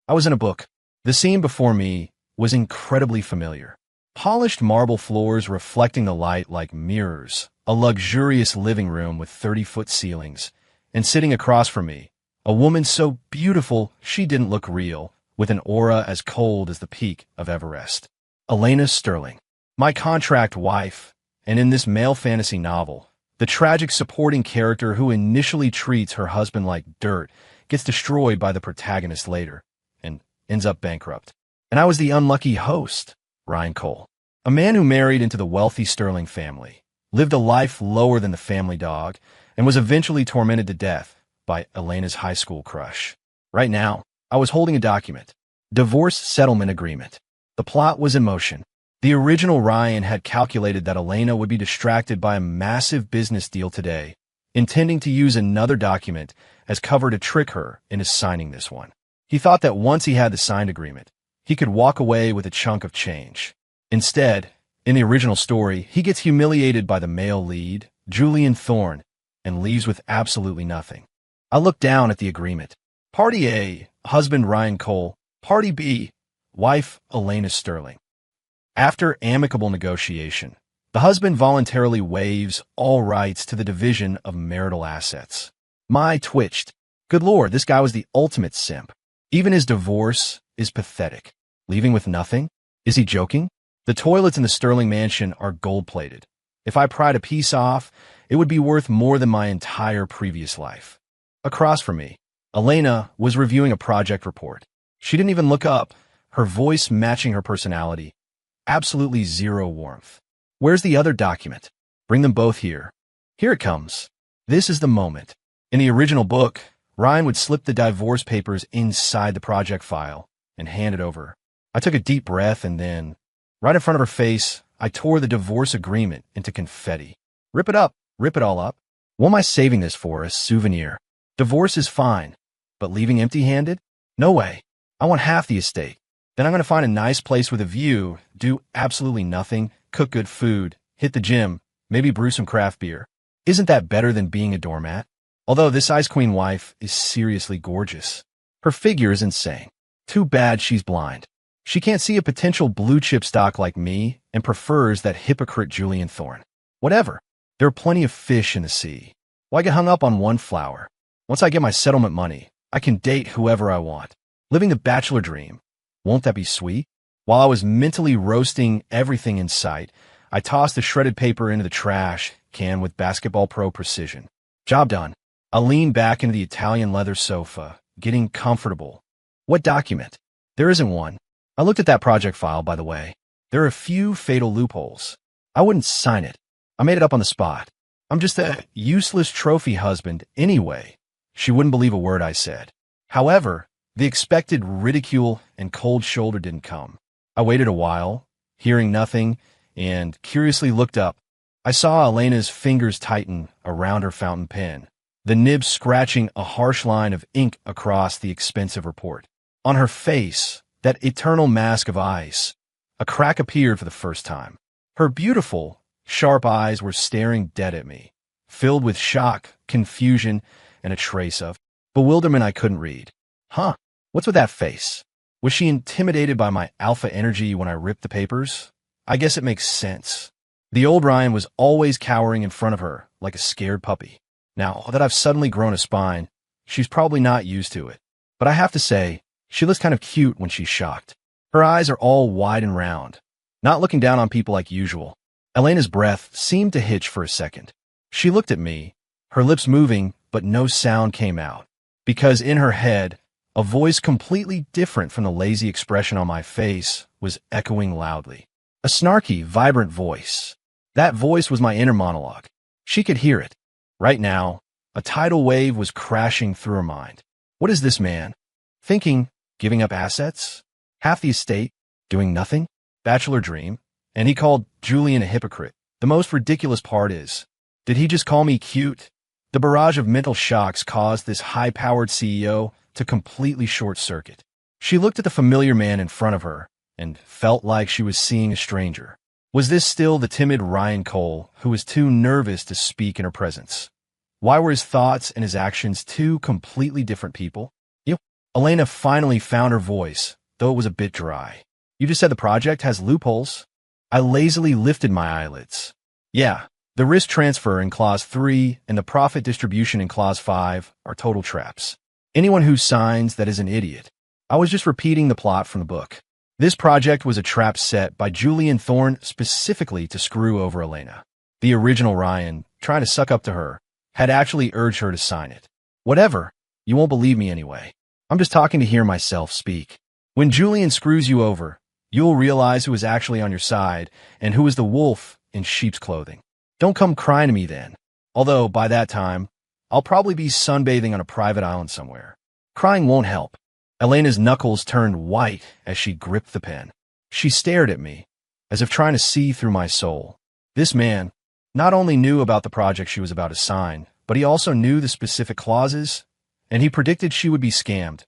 I was in a book. The scene before me was incredibly familiar. Polished marble floors reflecting the light like mirrors, a luxurious living room with 30-foot ceilings, and sitting across from me, a woman so beautiful she didn't look real, with an aura as cold as the peak of Everest. Elena Sterling, my contract wife, and in this male fantasy novel, the tragic supporting character who initially treats her husband like dirt gets destroyed by the protagonist later and ends up bankrupt. And I was the unlucky host, Ryan Cole, a man who married into the wealthy Sterling family, lived a life lower than the family dog, and was eventually tormented to death by Elena's high school crush. Right now, I was holding a document, divorce settlement agreement. The plot was in motion. The original Ryan had calculated that Elena would be distracted by a massive business deal today, intending to use another document as cover to trick her into signing this one. He thought that once he had the signed agreement, he could walk away with a chunk of change. Instead, in the original story, he gets humiliated by the male lead, Julian Thorne, and leaves with absolutely nothing. I looked down at the agreement. Party A, husband Ryan Cole. Party B, wife Elena Sterling. After amicable negotiation, the husband voluntarily waives all rights to the division of marital assets. My twitched. Good Lord, this guy was the ultimate simp. Even his divorce is pathetic. Leaving with nothing? Is he joking? The toilets in the Sterling mansion are gold-plated. If I pried a piece off, it would be worth more than my entire previous life. Across from me, Elena was reviewing a project report. She didn't even look up, her voice matching her personality. Absolutely zero warmth. Where's the other document? Bring them both here. Here it comes. This is the moment. In the original book, Ryan would slip the divorce papers inside the project file and hand it over. I took a deep breath and then, right in front of her face, I tore the divorce agreement into confetti. Rip it up. Rip it all up. What am I saving this for? A souvenir. Divorce is fine, but leaving empty-handed? No way. I want half the estate. Then I'm going to find a nice place with a view, do absolutely nothing, cook good food, hit the gym, maybe brew some craft beer. Isn't that better than being a doormat? Although this Ice Queen wife is seriously gorgeous. Her figure is insane. Too bad she's blind. She can't see a potential blue-chip stock like me and prefers that hypocrite Julian Thorne. Whatever. There are plenty of fish in the sea. Why get hung up on one flower? Once I get my settlement money, I can date whoever I want. Living the bachelor dream. Won't that be sweet? While I was mentally roasting everything in sight, I tossed the shredded paper into the trash can with basketball pro precision. Job done. I leaned back into the Italian leather sofa, getting comfortable. What document? There isn't one. I looked at that project file, by the way. There are a few fatal loopholes. I wouldn't sign it. I made it up on the spot. I'm just a useless trophy husband anyway. She wouldn't believe a word I said. However, the expected ridicule and cold shoulder didn't come. I waited a while, hearing nothing, and curiously looked up. I saw Elena's fingers tighten around her fountain pen, the nib scratching a harsh line of ink across the expensive report. On her face, that eternal mask of ice, a crack appeared for the first time. Her beautiful, sharp eyes were staring dead at me, filled with shock, confusion, and a trace of bewilderment I couldn't read. Huh? What's with that face? Was she intimidated by my alpha energy when I ripped the papers? I guess it makes sense. The old Ryan was always cowering in front of her, like a scared puppy. Now that I've suddenly grown a spine, she's probably not used to it. But I have to say, she looks kind of cute when she's shocked. Her eyes are all wide and round, not looking down on people like usual. Elena's breath seemed to hitch for a second. She looked at me, her lips moving, but no sound came out. Because in her head, a voice completely different from the lazy expression on my face was echoing loudly. A snarky, vibrant voice. That voice was my inner monologue. She could hear it. Right now, a tidal wave was crashing through her mind. What is this man? Thinking, giving up assets? Half the estate? Doing nothing? Bachelor dream? And he called Julian a hypocrite. The most ridiculous part is, did he just call me cute? The barrage of mental shocks caused this high-powered CEO to completely short-circuit. She looked at the familiar man in front of her and felt like she was seeing a stranger. Was this still the timid Ryan Cole who was too nervous to speak in her presence? Why were his thoughts and his actions two completely different people? Elena finally found her voice, though it was a bit dry. You just said the project has loopholes? I lazily lifted my eyelids. Yeah, the risk transfer in Clause 3 and the profit distribution in Clause 5 are total traps. Anyone who signs that is an idiot. I was just repeating the plot from the book. This project was a trap set by Julian Thorne specifically to screw over Elena. The original Ryan, trying to suck up to her, had actually urged her to sign it. Whatever, you won't believe me anyway. I'm just talking to hear myself speak. When Julian screws you over, you'll realize who is actually on your side and who is the wolf in sheep's clothing. Don't come crying to me then. Although, by that time, I'll probably be sunbathing on a private island somewhere. Crying won't help. Elena's knuckles turned white as she gripped the pen. She stared at me, as if trying to see through my soul. This man not only knew about the project she was about to sign, but he also knew the specific clauses, and he predicted she would be scammed.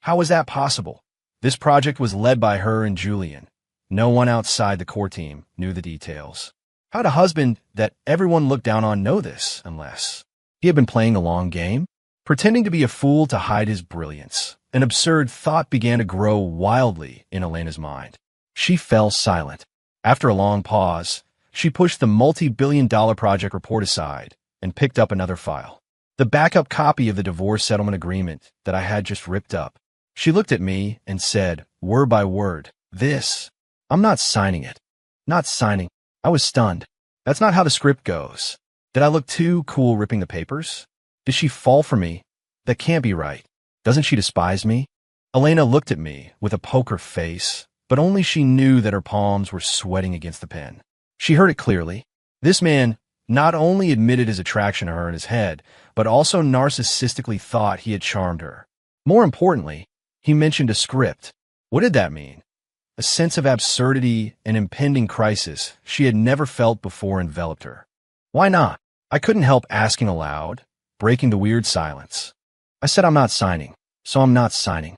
How was that possible? This project was led by her and Julian. No one outside the core team knew the details. How'd a husband that everyone looked down on know this, unless he had been playing a long game? Pretending to be a fool to hide his brilliance. An absurd thought began to grow wildly in Elena's mind. She fell silent. After a long pause, she pushed the multi-billion-dollar project report aside and picked up another file. The backup copy of the divorce settlement agreement that I had just ripped up. She looked at me and said, word by word, I'm not signing it. Not signing. I was stunned. That's not how the script goes. Did I look too cool ripping the papers? Did she fall for me? That can't be right. Doesn't she despise me? Elena looked at me with a poker face, but only she knew that her palms were sweating against the pen. She heard it clearly. This man not only admitted his attraction to her in his head, but also narcissistically thought he had charmed her. More importantly, he mentioned a script. What did that mean? A sense of absurdity and impending crisis she had never felt before enveloped her. Why not? I couldn't help asking aloud, breaking the weird silence. I said I'm not signing, so I'm not signing.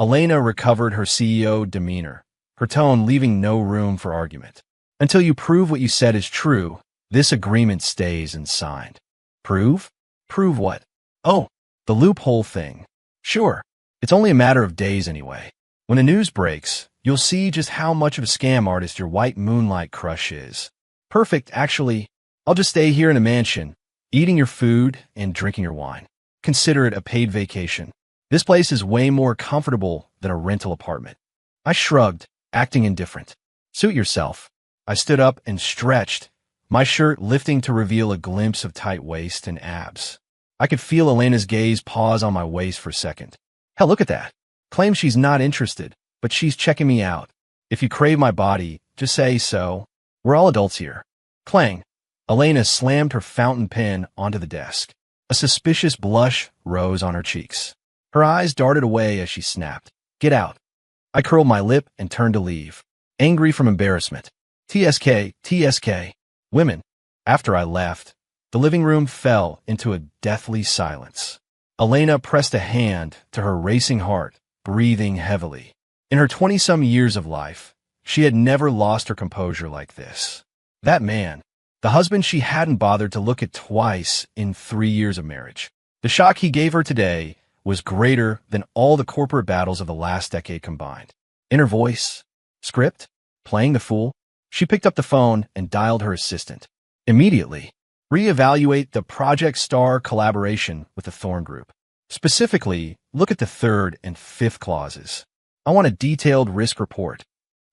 Elena recovered her CEO demeanor, her tone leaving no room for argument. Until you prove what you said is true, this agreement stays unsigned. Prove? Prove what? Oh, the loophole thing. Sure, it's only a matter of days anyway. When the news breaks, you'll see just how much of a scam artist your white moonlight crush is. Perfect, actually. I'll just stay here in a mansion, eating your food and drinking your wine. Consider it a paid vacation. This place is way more comfortable than a rental apartment. I shrugged, acting indifferent. Suit yourself. I stood up and stretched, my shirt lifting to reveal a glimpse of tight waist and abs. I could feel Elena's gaze pause on my waist for a second. Hell, look at that. Claims she's not interested, but she's checking me out. If you crave my body, just say so. We're all adults here. Clang. Elena slammed her fountain pen onto the desk. A suspicious blush rose on her cheeks. Her eyes darted away as she snapped. Get out. I curled my lip and turned to leave, angry from embarrassment. TSK, TSK. Women. After I left, the living room fell into a deathly silence. Elena pressed a hand to her racing heart, breathing heavily. In her 20-some years of life, she had never lost her composure like this. That man, the husband she hadn't bothered to look at twice in 3 years of marriage. The shock he gave her today was greater than all the corporate battles of the last decade combined. In her voice, script, playing the fool, she picked up the phone and dialed her assistant. Immediately, reevaluate the Project Star collaboration with the Thorne Group. Specifically, look at the 3rd and 5th clauses. I want a detailed risk report.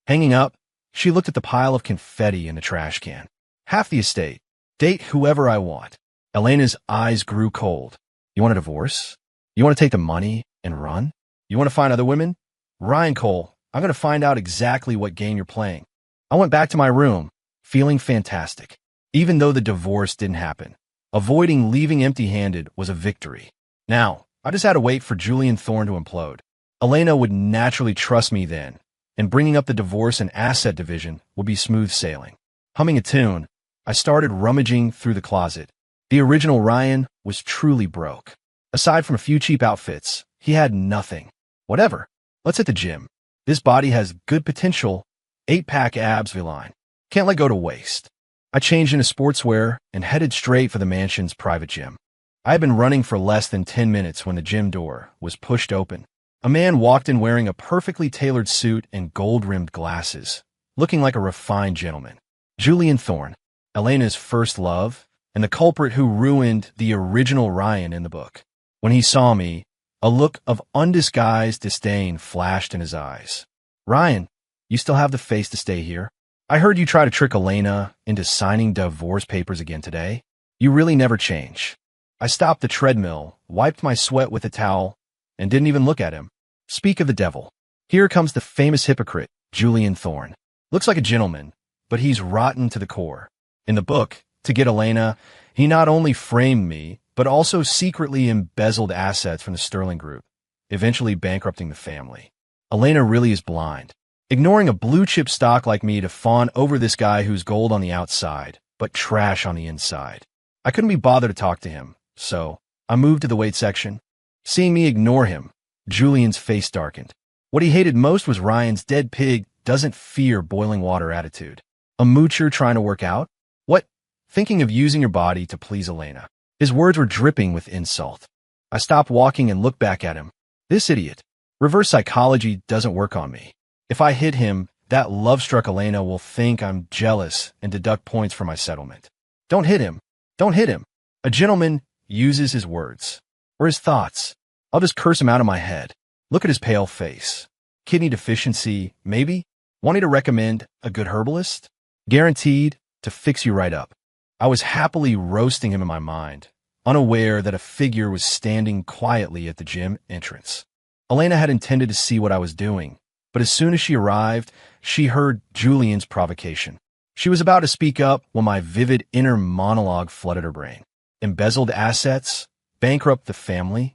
Hanging up, she looked at the pile of confetti in the trash can. Half the estate. Date whoever I want. Elena's eyes grew cold. You want a divorce? You want to take the money and run? You want to find other women? Ryan Cole, I'm going to find out exactly what game you're playing. I went back to my room, feeling fantastic. Even though the divorce didn't happen, avoiding leaving empty-handed was a victory. Now, I just had to wait for Julian Thorne to implode. Elena would naturally trust me then, and bringing up the divorce and asset division would be smooth sailing. Humming a tune, I started rummaging through the closet. The original Ryan was truly broke. Aside from a few cheap outfits, he had nothing. Whatever. Let's hit the gym. This body has good potential. 8-pack abs V-line. Can't let go to waste. I changed into sportswear and headed straight for the mansion's private gym. I had been running for less than 10 minutes when the gym door was pushed open. A man walked in wearing a perfectly tailored suit and gold-rimmed glasses, looking like a refined gentleman. Julian Thorne, Elena's first love, and the culprit who ruined the original Ryan in the book. When he saw me, a look of undisguised disdain flashed in his eyes. Ryan, you still have the face to stay here? I heard you try to trick Elena into signing divorce papers again today. You really never change. I stopped the treadmill, wiped my sweat with a towel, and didn't even look at him. Speak of the devil. Here comes the famous hypocrite, Julian Thorne. Looks like a gentleman, but he's rotten to the core. In the book, to get Elena, he not only framed me, but also secretly embezzled assets from the Sterling Group, eventually bankrupting the family. Elena really is blind, ignoring a blue-chip stock like me to fawn over this guy who's gold on the outside, but trash on the inside. I couldn't be bothered to talk to him, so I moved to the weight section. Seeing me ignore him, Julian's face darkened. What he hated most was Ryan's dead pig doesn't fear boiling water attitude. A moocher trying to work out? What? Thinking of using your body to please Elena. His words were dripping with insult. I stopped walking and looked back at him. This idiot. Reverse psychology doesn't work on me. If I hit him, that love-struck Elena will think I'm jealous and deduct points for my settlement. Don't hit him. Don't hit him. A gentleman uses his words. Or his thoughts. I'll just curse him out of my head. Look at his pale face. Kidney deficiency, maybe? Wanting to recommend a good herbalist? Guaranteed to fix you right up. I was happily roasting him in my mind, unaware that a figure was standing quietly at the gym entrance. Elena had intended to see what I was doing, but as soon as she arrived, she heard Julian's provocation. She was about to speak up when my vivid inner monologue flooded her brain. Embezzled assets? Bankrupt the family?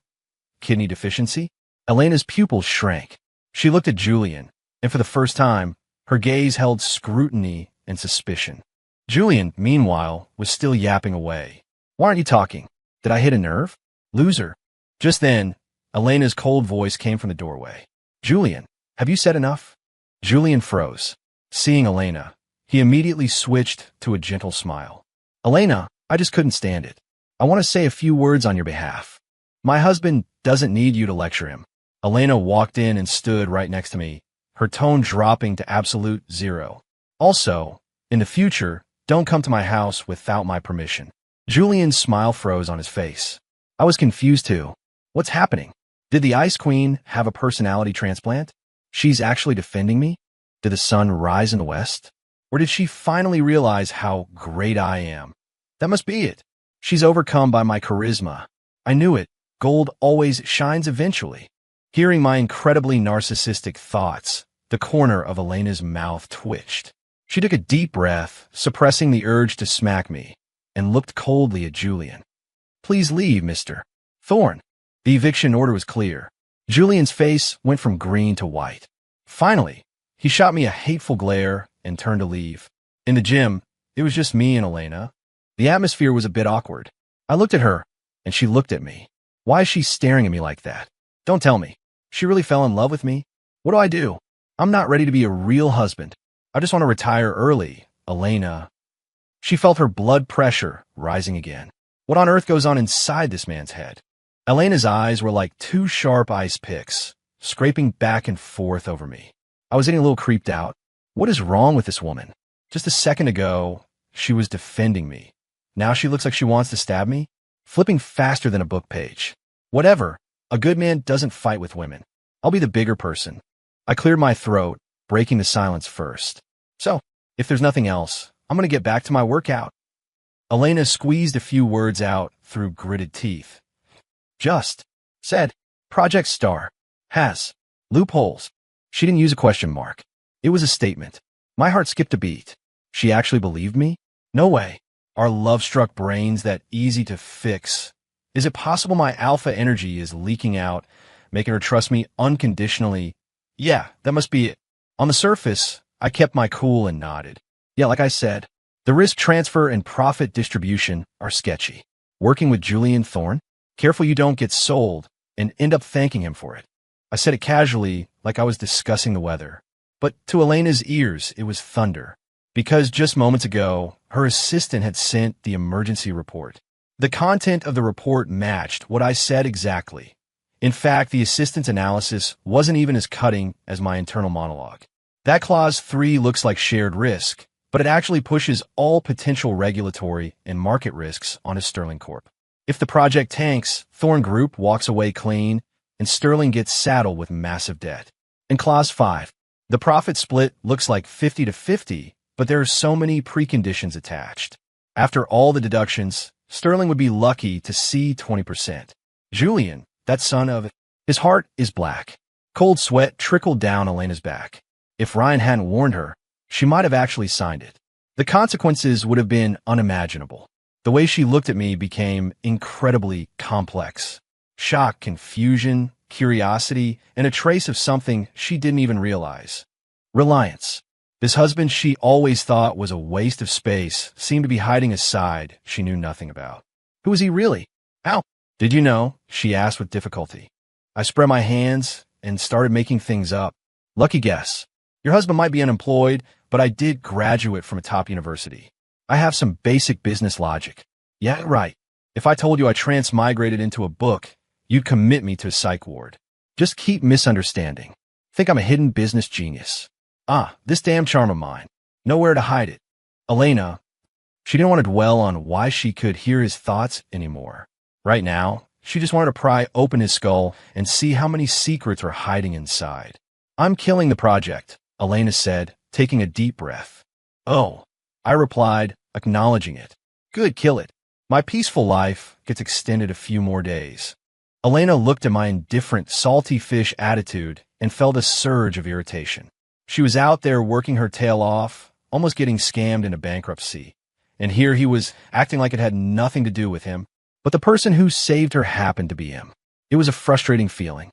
Kidney deficiency? Elena's pupils shrank. She looked at Julian, and for the first time, her gaze held scrutiny and suspicion. Julian, meanwhile, was still yapping away. Why aren't you talking? Did I hit a nerve? Loser. Just then, Elena's cold voice came from the doorway. Julian, have you said enough? Julian froze. Seeing Elena, he immediately switched to a gentle smile. Elena, I just couldn't stand it. I want to say a few words on your behalf. My husband doesn't need you to lecture him. Elena walked in and stood right next to me, her tone dropping to absolute zero. Also, in the future, don't come to my house without my permission. Julian's smile froze on his face. I was confused too. What's happening? Did the Ice Queen have a personality transplant? She's actually defending me? Did the sun rise in the west? Or did she finally realize how great I am? That must be it. She's overcome by my charisma. I knew it. Gold always shines eventually. Hearing my incredibly narcissistic thoughts, the corner of Elena's mouth twitched. She took a deep breath, suppressing the urge to smack me, and looked coldly at Julian. Please leave, Mr. Thorne. The eviction order was clear. Julian's face went from green to white. Finally, he shot me a hateful glare and turned to leave. In the gym, it was just me and Elena. The atmosphere was a bit awkward. I looked at her, and she looked at me. Why is she staring at me like that? Don't tell me. She really fell in love with me? What do I do? I'm not ready to be a real husband. I just want to retire early, Elena. She felt her blood pressure rising again. What on earth goes on inside this man's head? Elena's eyes were like two sharp ice picks, scraping back and forth over me. I was getting a little creeped out. What is wrong with this woman? Just a second ago, she was defending me. Now she looks like she wants to stab me, flipping faster than a book page. Whatever. A good man doesn't fight with women. I'll be the bigger person. I cleared my throat, breaking the silence first. So, if there's nothing else, I'm going to get back to my workout. Elena squeezed a few words out through gritted teeth. Just said, Project Star has loopholes. She didn't use a question mark. It was a statement. My heart skipped a beat. She actually believed me? No way. Are love-struck brains that easy to fix? Is it possible my alpha energy is leaking out, making her trust me unconditionally? Yeah, that must be it. On the surface, I kept my cool and nodded. Yeah, like I said, the risk transfer and profit distribution are sketchy. Working with Julian Thorne? Careful you don't get sold and end up thanking him for it. I said it casually, like I was discussing the weather. But to Elena's ears, it was thunder. Because just moments ago, her assistant had sent the emergency report. The content of the report matched what I said exactly. In fact, the assistant's analysis wasn't even as cutting as my internal monologue. That Clause 3 looks like shared risk, but it actually pushes all potential regulatory and market risks onto Sterling Corp. If the project tanks, Thorn Group walks away clean, and Sterling gets saddled with massive debt. In Clause 5, the profit split looks like 50 to 50, but there are so many preconditions attached. After all the deductions, Sterling would be lucky to see 20%. Julian, that son of... His heart is black. Cold sweat trickled down Elena's back. If Ryan hadn't warned her, she might have actually signed it. The consequences would have been unimaginable. The way she looked at me became incredibly complex. Shock, confusion, curiosity, and a trace of something she didn't even realize. Reliance. This husband she always thought was a waste of space seemed to be hiding a side she knew nothing about. Who was he really? How? Did you know? She asked with difficulty. I spread my hands and started making things up. Lucky guess. Your husband might be unemployed, but I did graduate from a top university. I have some basic business logic. Yeah, right. If I told you I transmigrated into a book, you'd commit me to a psych ward. Just keep misunderstanding. Think I'm a hidden business genius. This damn charm of mine. Nowhere to hide it. Elena, she didn't want to dwell on why she could hear his thoughts anymore. Right now, she just wanted to pry open his skull and see how many secrets are hiding inside. I'm killing the project, Elena said, taking a deep breath. Oh, I replied, acknowledging it. Good, kill it. My peaceful life gets extended a few more days. Elena looked at my indifferent, salty fish attitude and felt a surge of irritation. She was out there working her tail off, almost getting scammed into bankruptcy. And here he was acting like it had nothing to do with him, but the person who saved her happened to be him. It was a frustrating feeling.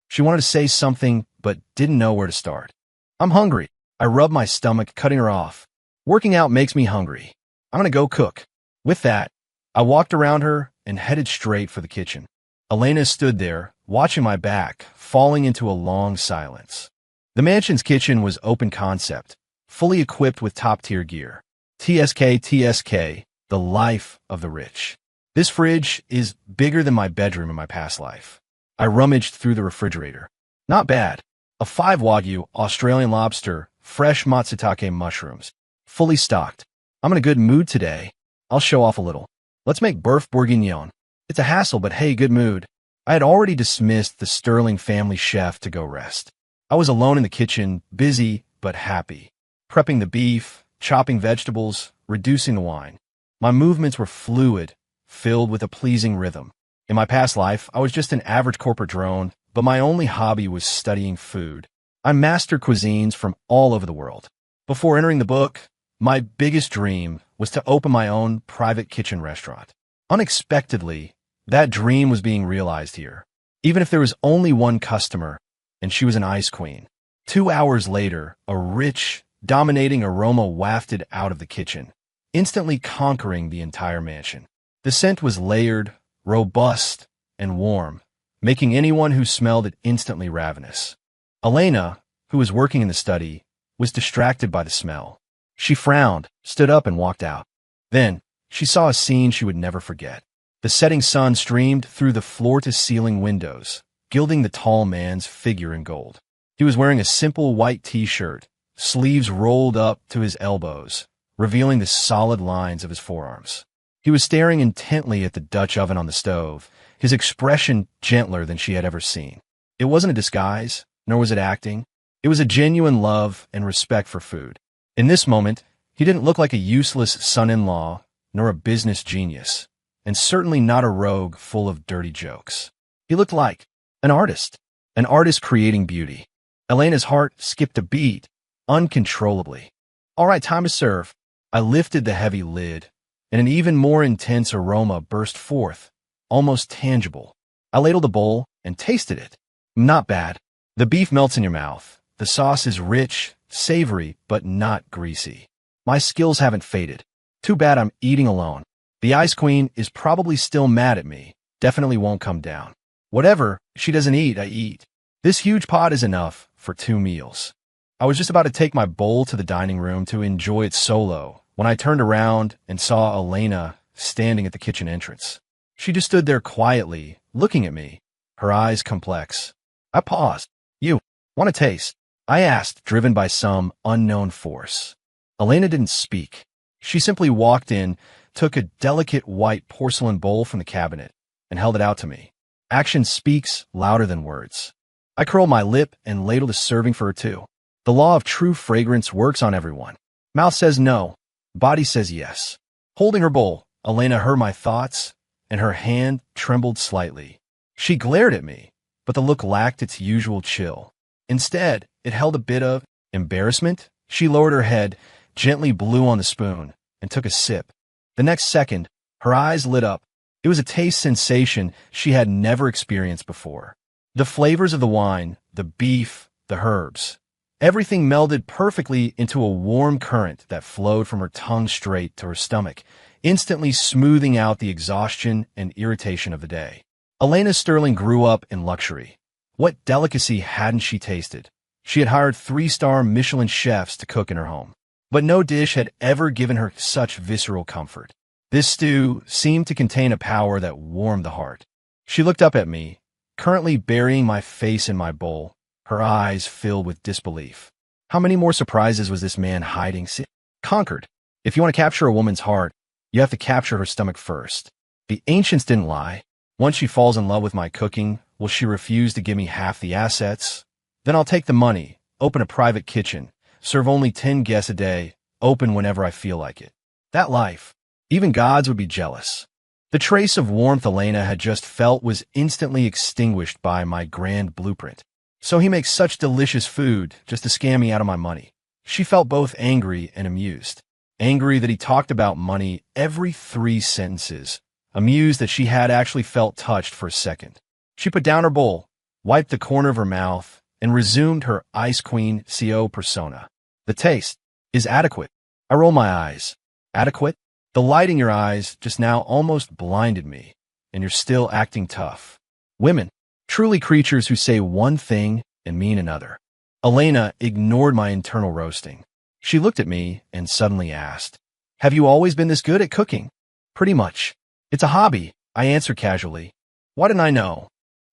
She wanted to say something, but didn't know where to start. I'm hungry. I rubbed my stomach, cutting her off. Working out makes me hungry. I'm gonna go cook. With that, I walked around her and headed straight for the kitchen. Elena stood there, watching my back, falling into a long silence. The mansion's kitchen was open concept, fully equipped with top-tier gear. TSK, the life of the rich. This fridge is bigger than my bedroom in my past life. I rummaged through the refrigerator. Not bad. A 5 Wagyu Australian lobster, fresh matsutake mushrooms. Fully stocked. I'm in a good mood today. I'll show off a little. Let's make beef bourguignon. It's a hassle, but hey, good mood. I had already dismissed the Sterling family chef to go rest. I was alone in the kitchen, busy but happy. Prepping the beef, chopping vegetables, reducing the wine. My movements were fluid, filled with a pleasing rhythm. In my past life, I was just an average corporate drone, but my only hobby was studying food. I mastered cuisines from all over the world. Before entering the book, my biggest dream was to open my own private kitchen restaurant. Unexpectedly, that dream was being realized here. Even if there was only one customer, and she was an ice queen. 2 hours later, a rich, dominating aroma wafted out of the kitchen, instantly conquering the entire mansion. The scent was layered, robust, and warm, making anyone who smelled it instantly ravenous. Elena, who was working in the study, was distracted by the smell. She frowned, stood up, and walked out. Then, she saw a scene she would never forget. The setting sun streamed through the floor-to-ceiling windows, gilding the tall man's figure in gold. He was wearing a simple white t-shirt, sleeves rolled up to his elbows, revealing the solid lines of his forearms. He was staring intently at the Dutch oven on the stove, his expression gentler than she had ever seen. It wasn't a disguise, nor was it acting. It was a genuine love and respect for food. In this moment, he didn't look like a useless son-in-law, nor a business genius, and certainly not a rogue full of dirty jokes. He looked like an artist creating beauty. Elena's heart skipped a beat, uncontrollably. All right, time to serve. I lifted the heavy lid, and an even more intense aroma burst forth, almost tangible. I ladled the bowl and tasted it. Not bad. The beef melts in your mouth. The sauce is rich, savory, but not greasy. My skills haven't faded. Too bad I'm eating alone. The Ice Queen is probably still mad at me. Definitely won't come down. Whatever she doesn't eat, I eat. This huge pot is enough for 2 meals. I was just about to take my bowl to the dining room to enjoy it solo when I turned around and saw Elena standing at the kitchen entrance. She just stood there quietly, looking at me, her eyes complex. I paused. You want a taste? I asked, driven by some unknown force. Elena didn't speak. She simply walked in, took a delicate white porcelain bowl from the cabinet, and held it out to me. Action speaks louder than words. I curled my lip and ladled a serving for her too. The law of true fragrance works on everyone. Mouth says no, body says yes. Holding her bowl, Elena heard my thoughts, and her hand trembled slightly. She glared at me, but the look lacked its usual chill. Instead, it held a bit of embarrassment. She lowered her head, gently blew on the spoon, and took a sip. The next second, her eyes lit up. It was a taste sensation she had never experienced before. The flavors of the wine, the beef, the herbs, everything melded perfectly into a warm current that flowed from her tongue straight to her stomach, instantly smoothing out the exhaustion and irritation of the day. Elena Sterling grew up in luxury. What delicacy hadn't she tasted? She had hired 3-star Michelin chefs to cook in her home, but no dish had ever given her such visceral comfort. This stew seemed to contain a power that warmed the heart. She looked up at me, currently burying my face in my bowl, her eyes filled with disbelief. How many more surprises was this man hiding? Conquered. If you want to capture a woman's heart, you have to capture her stomach first. The ancients didn't lie. Once she falls in love with my cooking, will she refuse to give me half the assets? Then I'll take the money, open a private kitchen, serve only 10 guests a day, open whenever I feel like it. That life. Even gods would be jealous. The trace of warmth Elena had just felt was instantly extinguished by my grand blueprint. So he makes such delicious food just to scam me out of my money. She felt both angry and amused. Angry that he talked about money every 3 sentences. Amused that she had actually felt touched for a second. She put down her bowl, wiped the corner of her mouth, and resumed her Ice Queen CO persona. The taste is adequate. I roll my eyes. Adequate? The light in your eyes just now almost blinded me, and you're still acting tough. Women, truly creatures who say one thing and mean another. Elena ignored my internal roasting. She looked at me and suddenly asked, "Have you always been this good at cooking?" "Pretty much. It's a hobby," I answered casually. Why didn't I know?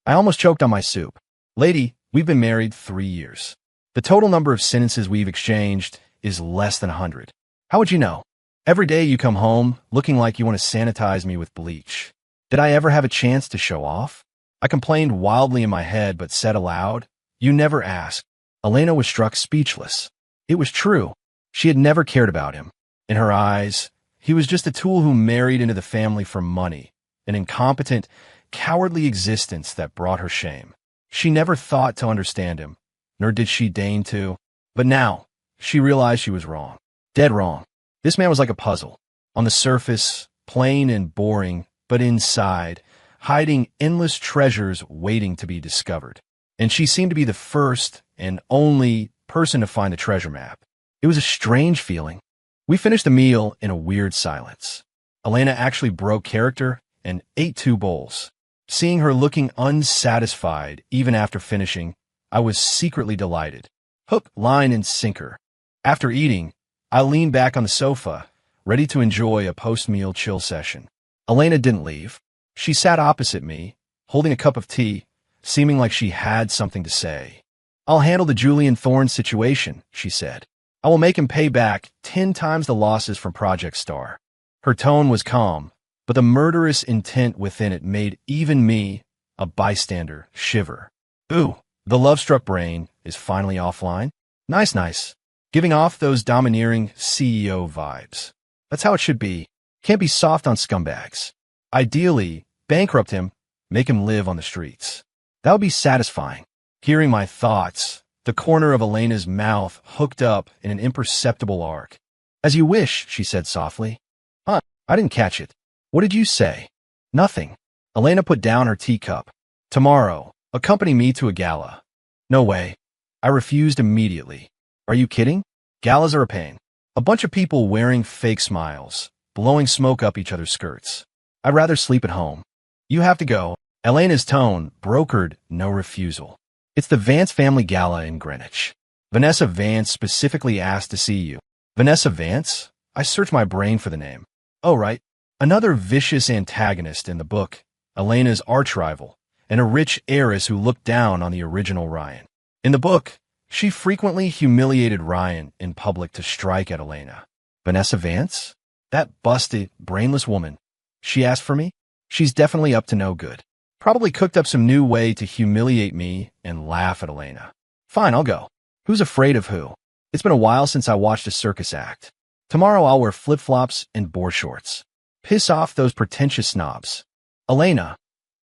I almost choked on my soup. "Lady, we've been married 3 years. The total number of sentences we've exchanged is less than 100. How would you know? Every day you come home looking like you want to sanitize me with bleach. Did I ever have a chance to show off?" I complained wildly in my head but said aloud, "You never asked." Elena was struck speechless. It was true. She had never cared about him. In her eyes, he was just a tool who married into the family for money, an incompetent, cowardly existence that brought her shame. She never thought to understand him, nor did she deign to. But now, she realized she was wrong. Dead wrong. This man was like a puzzle. On the surface, plain and boring, but inside, hiding endless treasures waiting to be discovered. And she seemed to be the first and only person to find the treasure map. It was a strange feeling. We finished the meal in a weird silence. Elena actually broke character and ate 2 bowls. Seeing her looking unsatisfied even after finishing, I was secretly delighted. Hook, line, and sinker. After eating, I leaned back on the sofa, ready to enjoy a post-meal chill session. Elena didn't leave. She sat opposite me, holding a cup of tea, seeming like she had something to say. "I'll handle the Julian Thorne situation," she said. "I will make him pay back 10 times the losses from Project Star." Her tone was calm, but the murderous intent within it made even me, a bystander, shiver. Ooh, the love-struck brain is finally offline. Nice. Giving off those domineering CEO vibes. That's how it should be. Can't be soft on scumbags. Ideally, bankrupt him, make him live on the streets. That would be satisfying. Hearing my thoughts, the corner of Elena's mouth hooked up in an imperceptible arc. "As you wish," she said softly. "Huh, I didn't catch it. What did you say?" "Nothing." Elena put down her teacup. "Tomorrow, accompany me to a gala." "No way." I refused immediately. "Are you kidding? Galas are a pain. A bunch of people wearing fake smiles, blowing smoke up each other's skirts. I'd rather sleep at home." "You have to go." Elena's tone brokered no refusal. "It's the Vance family gala in Greenwich. Vanessa Vance specifically asked to see you." "Vanessa Vance?" I searched my brain for the name. "Oh, right. Another vicious antagonist in the book, Elena's arch-rival, and a rich heiress who looked down on the original Ryan. In the book, she frequently humiliated Ryan in public to strike at Elena. Vanessa Vance? That busted, brainless woman. She asked for me? She's definitely up to no good. Probably cooked up some new way to humiliate me and laugh at Elena. Fine, I'll go. Who's afraid of who? It's been a while since I watched a circus act. Tomorrow I'll wear flip-flops and board shorts. Piss off those pretentious snobs. Elena.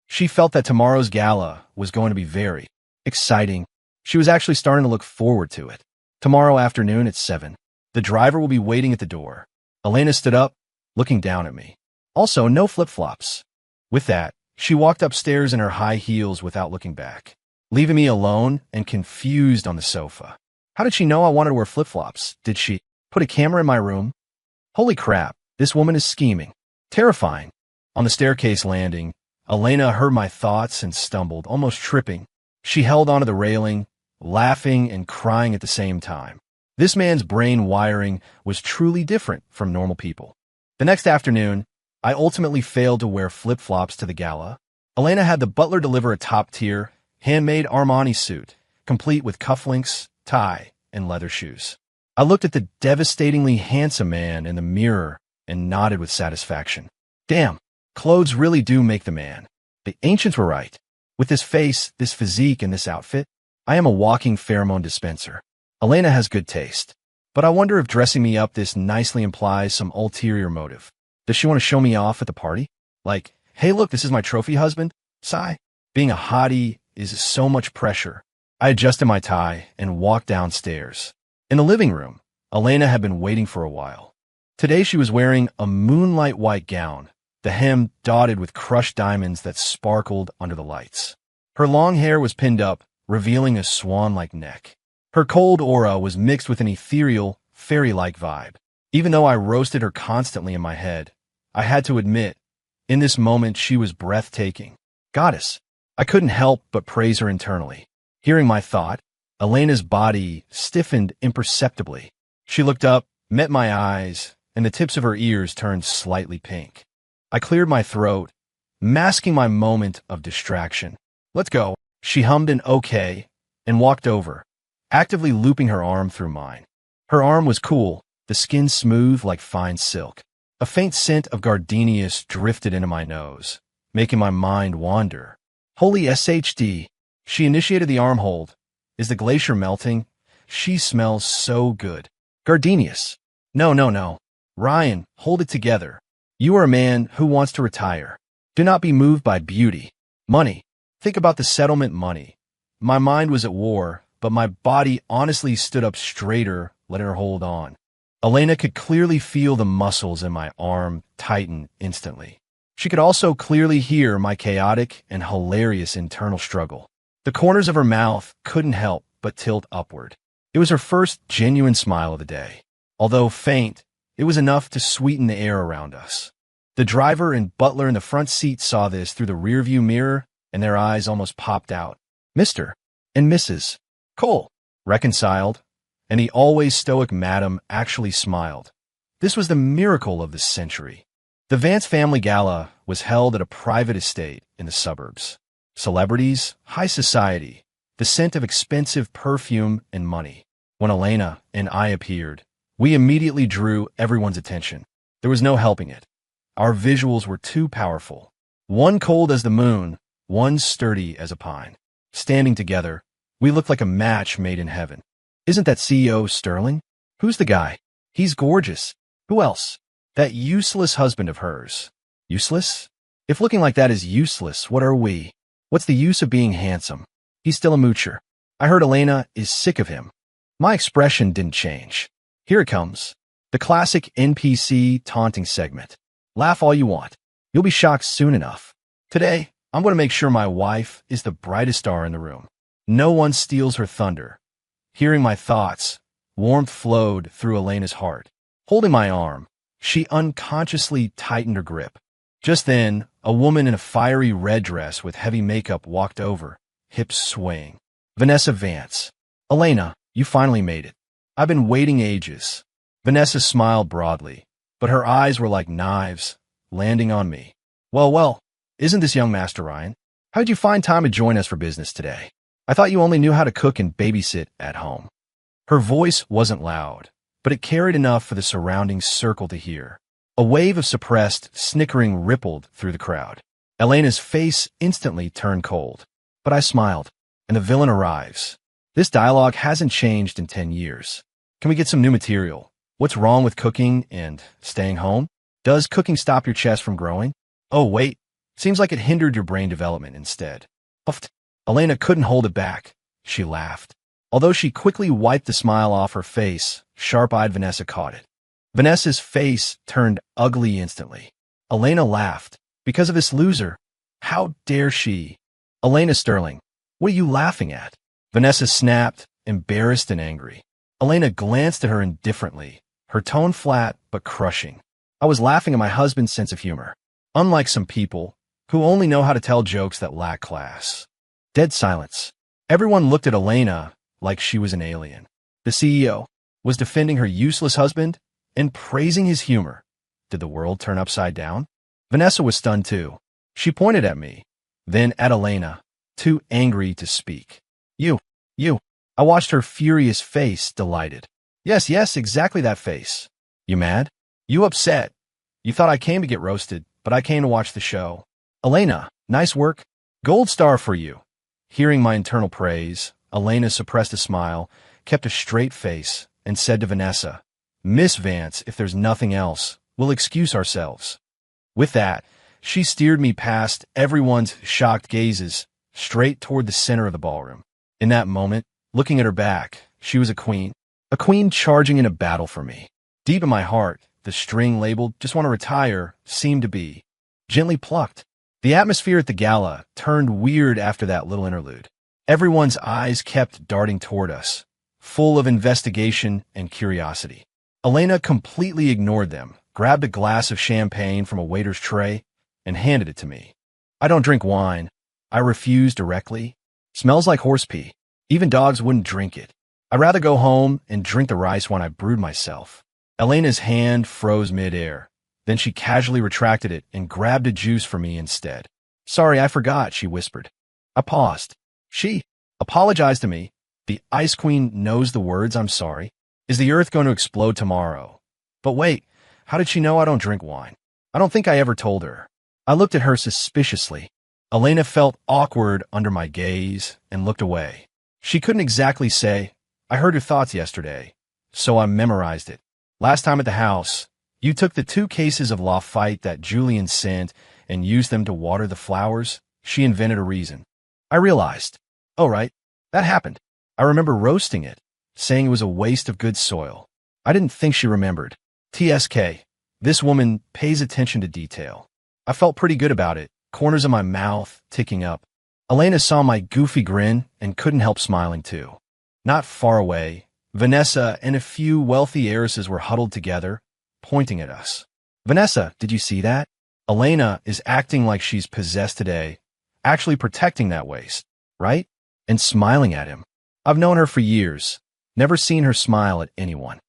She felt that tomorrow's gala was going to be very exciting. She was actually starting to look forward to it. Tomorrow afternoon at 7. The driver will be waiting at the door. Elena stood up, looking down at me. Also, no flip-flops. With that, she walked upstairs in her high heels without looking back, leaving me alone and confused on the sofa. How did she know I wanted to wear flip-flops? Did she put a camera in my room? Holy crap, this woman is scheming. Terrifying. On the staircase landing, Elena heard my thoughts and stumbled, almost tripping. She held onto the railing, laughing and crying at the same time. This man's brain wiring was truly different from normal people. The next afternoon, I ultimately failed to wear flip-flops to the gala. Elena had the butler deliver a top-tier, handmade Armani suit, complete with cufflinks, tie, and leather shoes. I looked at the devastatingly handsome man in the mirror and nodded with satisfaction. Damn, clothes really do make the man. The ancients were right. With this face, this physique, and this outfit, I am a walking pheromone dispenser. Elena has good taste. But I wonder if dressing me up this nicely implies some ulterior motive. Does she want to show me off at the party? Like, hey look, this is my trophy husband? Sigh. Being a hottie is so much pressure. I adjusted my tie and walked downstairs. In the living room, Elena had been waiting for a while. Today she was wearing a moonlight white gown, the hem dotted with crushed diamonds that sparkled under the lights. Her long hair was pinned up, revealing a swan-like neck. Her cold aura was mixed with an ethereal, fairy-like vibe. Even though I roasted her constantly in my head, I had to admit, in this moment she was breathtaking. Goddess. I couldn't help but praise her internally. Hearing my thought, Elena's body stiffened imperceptibly. She looked up, met my eyes, and the tips of her ears turned slightly pink. I cleared my throat, masking my moment of distraction. Let's go. She hummed an okay and walked over, actively looping her arm through mine. Her arm was cool, the skin smooth like fine silk. A faint scent of gardenias drifted into my nose, making my mind wander. Holy SHD. She initiated the arm hold. Is the glacier melting? She smells so good. Gardenias. No. Ryan, hold it together. You are a man who wants to retire. Do not be moved by beauty. Money. Think about the settlement money. My mind was at war, but my body honestly stood up straighter, letting her hold on. Elena could clearly feel the muscles in my arm tighten instantly. She could also clearly hear my chaotic and hilarious internal struggle. The corners of her mouth couldn't help but tilt upward. It was her first genuine smile of the day. Although faint, it was enough to sweeten the air around us. The driver and butler in the front seat saw this through the rearview mirror, and their eyes almost popped out. Mr. and Mrs. Cole, reconciled, and the always stoic madam actually smiled. This was the miracle of the century. The Vance family gala was held at a private estate in the suburbs. Celebrities, high society, the scent of expensive perfume and money. When Elena and I appeared, we immediately drew everyone's attention. There was no helping it. Our visuals were too powerful. One cold as the moon, one sturdy as a pine. Standing together, we looked like a match made in heaven. Isn't that CEO Sterling? Who's the guy? He's gorgeous. Who else? That useless husband of hers. Useless? If looking like that is useless, what are we? What's the use of being handsome? He's still a moocher. I heard Elena is sick of him. My expression didn't change. Here it comes. The classic NPC taunting segment. Laugh all you want. You'll be shocked soon enough. Today, I'm going to make sure my wife is the brightest star in the room. No one steals her thunder. Hearing my thoughts, warmth flowed through Elena's heart. Holding my arm, she unconsciously tightened her grip. Just then, a woman in a fiery red dress with heavy makeup walked over, hips swaying. Vanessa Vance. Elena, you finally made it. I've been waiting ages. Vanessa smiled broadly, but her eyes were like knives, landing on me. Well, isn't this young Master Ryan? How'd you find time to join us for business today? I thought you only knew how to cook and babysit at home. Her voice wasn't loud, but it carried enough for the surrounding circle to hear. A wave of suppressed snickering rippled through the crowd. Elena's face instantly turned cold. But I smiled, and the villain arrives. This dialogue hasn't changed in 10 years. Can we get some new material? What's wrong with cooking and staying home? Does cooking stop your chest from growing? Oh, wait. Seems like it hindered your brain development instead. Puffed. Elena couldn't hold it back. She laughed. Although she quickly wiped the smile off her face, sharp-eyed Vanessa caught it. Vanessa's face turned ugly instantly. Elena laughed. Because of this loser. How dare she? Elena Sterling, what are you laughing at? Vanessa snapped, embarrassed and angry. Elena glanced at her indifferently, her tone flat but crushing. I was laughing at my husband's sense of humor. Unlike some people who only know how to tell jokes that lack class. Dead silence. Everyone looked at Elena like she was an alien. The CEO was defending her useless husband and praising his humor. Did the world turn upside down? Vanessa was stunned too. She pointed at me, then at Elena, too angry to speak. You. I watched her furious face, delighted. Yes, exactly that face. You mad? You upset? You thought I came to get roasted, but I came to watch the show. Elena, nice work. Gold star for you. Hearing my internal praise, Elena suppressed a smile, kept a straight face, and said to Vanessa, Miss Vance, if there's nothing else, we'll excuse ourselves. With that, she steered me past everyone's shocked gazes, straight toward the center of the ballroom. In that moment, looking at her back, she was a queen charging in a battle for me. Deep in my heart, the string labeled, just want to retire, seemed to be gently plucked. The atmosphere at the gala turned weird after that little interlude. Everyone's eyes kept darting toward us, full of investigation and curiosity. Elena completely ignored them, grabbed a glass of champagne from a waiter's tray, and handed it to me. I don't drink wine. I refused directly. Smells like horse pee. Even dogs wouldn't drink it. I'd rather go home and drink the rice wine I brewed myself. Elena's hand froze midair. Then she casually retracted it and grabbed a juice for me instead. Sorry, I forgot, she whispered. I paused. She apologized to me. The Ice Queen knows the words I'm sorry. Is the earth going to explode tomorrow? But wait, how did she know I don't drink wine? I don't think I ever told her. I looked at her suspiciously. Elena felt awkward under my gaze and looked away. She couldn't exactly say, I heard your thoughts yesterday, so I memorized it. Last time at the house, you took the 2 cases of Lafite that Julian sent and used them to water the flowers. She invented a reason. I realized. Oh, right. That happened. I remember roasting it, saying it was a waste of good soil. I didn't think she remembered. TSK. This woman pays attention to detail. I felt pretty good about it, corners of my mouth ticking up. Elena saw my goofy grin and couldn't help smiling too. Not far away, Vanessa and a few wealthy heiresses were huddled together, pointing at us. Vanessa, did you see that? Elena is acting like she's possessed today, actually protecting that waist, right? And smiling at him. I've known her for years, never seen her smile at anyone.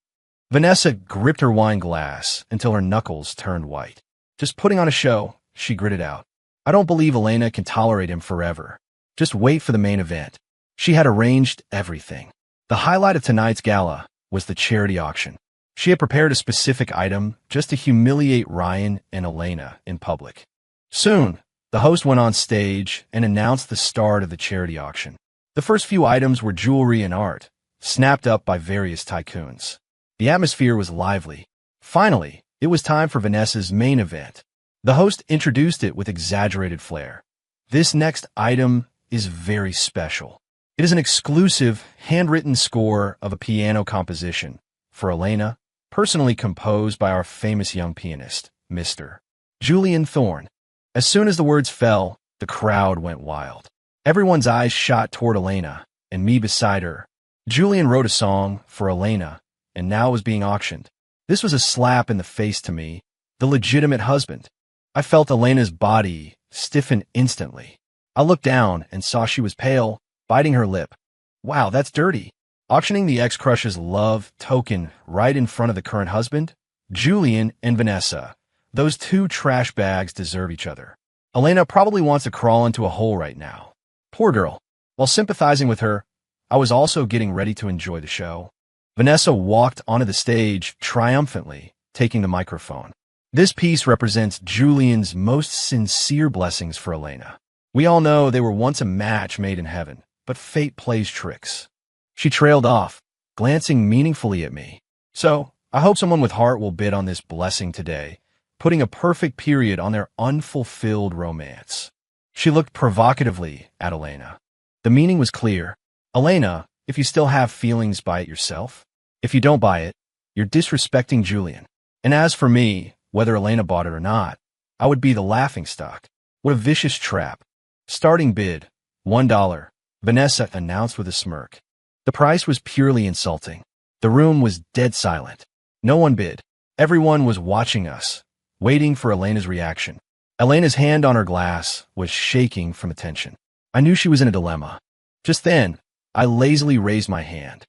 Vanessa gripped her wine glass until her knuckles turned white. Just putting on a show, she gritted out. I don't believe Elena can tolerate him forever. Just wait for the main event. She had arranged everything. The highlight of tonight's gala was the charity auction. She had prepared a specific item just to humiliate Ryan and Elena in public. Soon, the host went on stage and announced the start of the charity auction. The first few items were jewelry and art, snapped up by various tycoons. The atmosphere was lively. Finally, it was time for Vanessa's main event. The host introduced it with exaggerated flair. This next item is very special. It is an exclusive, handwritten score of a piano composition for Elena, personally composed by our famous young pianist, Mr. Julian Thorne. As soon as the words fell, the crowd went wild. Everyone's eyes shot toward Elena, and me beside her. Julian wrote a song for Elena, and now was being auctioned. This was a slap in the face to me, the legitimate husband. I felt Elena's body stiffen instantly. I looked down and saw she was pale, biting her lip. Wow, that's dirty. Auctioning the ex-crush's love token right in front of the current husband? Julian and Vanessa. Those 2 trash bags deserve each other. Elena probably wants to crawl into a hole right now. Poor girl. While sympathizing with her, I was also getting ready to enjoy the show. Vanessa walked onto the stage triumphantly, taking the microphone. This piece represents Julian's most sincere blessings for Elena. We all know they were once a match made in heaven, but fate plays tricks. She trailed off, glancing meaningfully at me. So, I hope someone with heart will bid on this blessing today, putting a perfect period on their unfulfilled romance. She looked provocatively at Elena. The meaning was clear. Elena, if you still have feelings, buy it yourself. If you don't buy it, you're disrespecting Julian. And as for me, whether Elena bought it or not, I would be the laughingstock. What a vicious trap. Starting bid, $1, Vanessa announced with a smirk. The price was purely insulting. The room was dead silent. No one bid. Everyone was watching us, waiting for Elena's reaction. Elena's hand on her glass was shaking from attention. I knew she was in a dilemma. Just then, I lazily raised my hand.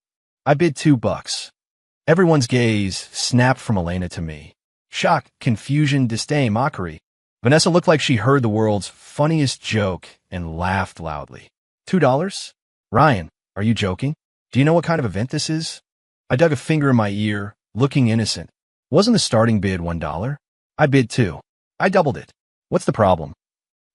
I bid $2. Everyone's gaze snapped from Elena to me. Shock, confusion, disdain, mockery. Vanessa looked like she heard the world's funniest joke and laughed loudly. $2? Ryan, are you joking? Do you know what kind of event this is? I dug a finger in my ear, looking innocent. Wasn't the starting bid $1? I bid $2. I doubled it. What's the problem?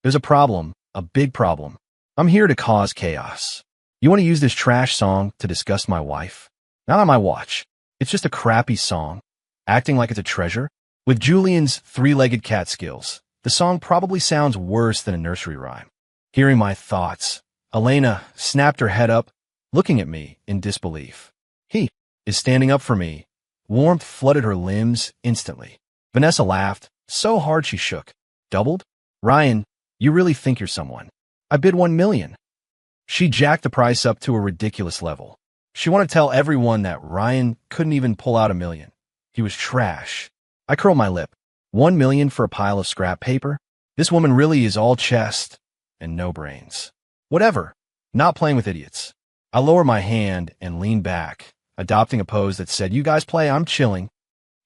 There's a problem, a big problem. I'm here to cause chaos. You want to use this trash song to disgust my wife? Not on my watch. It's just a crappy song. Acting like it's a treasure? With Julian's three-legged cat skills, the song probably sounds worse than a nursery rhyme. Hearing my thoughts, Elena snapped her head up, looking at me in disbelief. He is standing up for me. Warmth flooded her limbs instantly. Vanessa laughed, so hard she shook. Doubled? Ryan, you really think you're someone. I bid $1 million. She jacked the price up to a ridiculous level. She wanted to tell everyone that Ryan couldn't even pull out $1 million. He was trash. I curled my lip. $1 million for a pile of scrap paper? This woman really is all chest and no brains. Whatever. Not playing with idiots. I lowered my hand and leaned back, adopting a pose that said, you guys play, I'm chilling.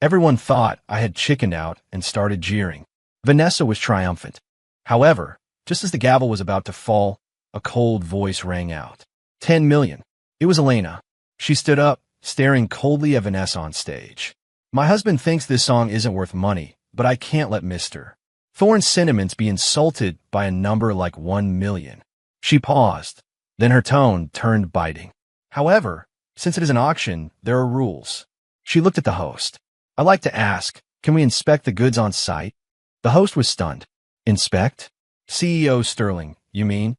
Everyone thought I had chickened out and started jeering. Vanessa was triumphant. However, just as the gavel was about to fall, a cold voice rang out. $10 million. It was Elena. She stood up, staring coldly at Vanessa on stage. My husband thinks this song isn't worth money, but I can't let Mr. Thorne's sentiments be insulted by a number like $1 million. She paused. Then her tone turned biting. However, since it is an auction, there are rules. She looked at the host. I'd like to ask, can we inspect the goods on site? The host was stunned. Inspect? CEO Sterling, you mean?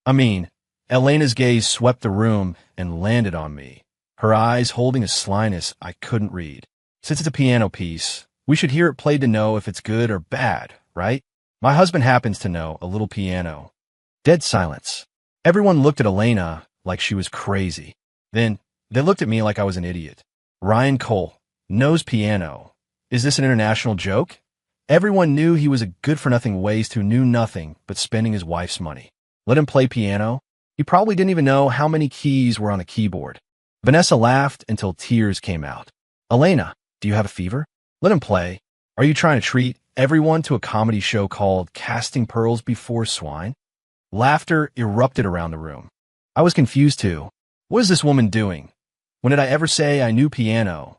I mean, Elena's gaze swept the room and landed on me, her eyes holding a slyness I couldn't read. Since it's a piano piece, we should hear it played to know if it's good or bad, right? My husband happens to know a little piano. Dead silence. Everyone looked at Elena like she was crazy. Then, they looked at me like I was an idiot. Ryan Cole knows piano. Is this an international joke? Everyone knew he was a good-for-nothing waste who knew nothing but spending his wife's money. Let him play piano? He probably didn't even know how many keys were on a keyboard. Vanessa laughed until tears came out. Elena, do you have a fever? Let him play. Are you trying to treat everyone to a comedy show called Casting Pearls Before Swine? Laughter erupted around the room. I was confused too. What is this woman doing? When did I ever say I knew piano?